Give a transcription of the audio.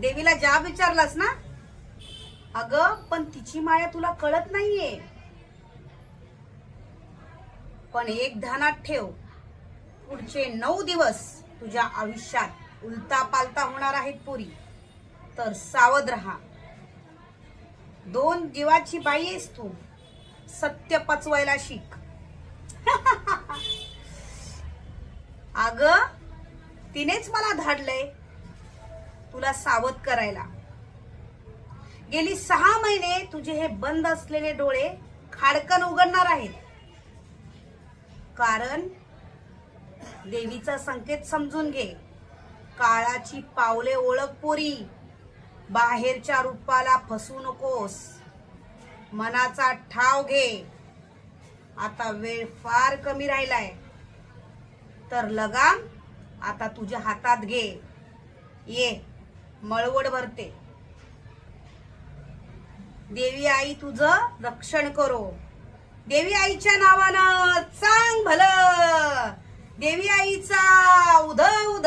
देवीला जाब विचारलास ना? अगं पण तिची माया तुला कळत नाहीये. पण एक ध्यानात ठेव, पुढचे 9 दिवस तुझ्या आयुष्यात उलता पालता होणार आहेत पोरी. तर सावध राहा. 2 जीवाची बाई आहेस तू. सत्य पचवायला शिक. अगं तिनेच मला धाडलंय तुला सावध करायला. गेली 6 महिने तुझे हे बंद असलेले डोळे खाडकन उघडणार आहेत. कारण देवीचा संकेत समजून घे. काळाची पावले ओळख पोरी. बाहेरच्या रूपाला फसू नकोस. मनाचा ठाव घे. आता वेळ फार कमी राहिलाय. तर लगाम आता तुझ्या हातात घे. ये मळवड भरते. देवी आई तुझं रक्षण करो. देवी आईच्या नावानं चांग भलं. देवी आईचा उध उध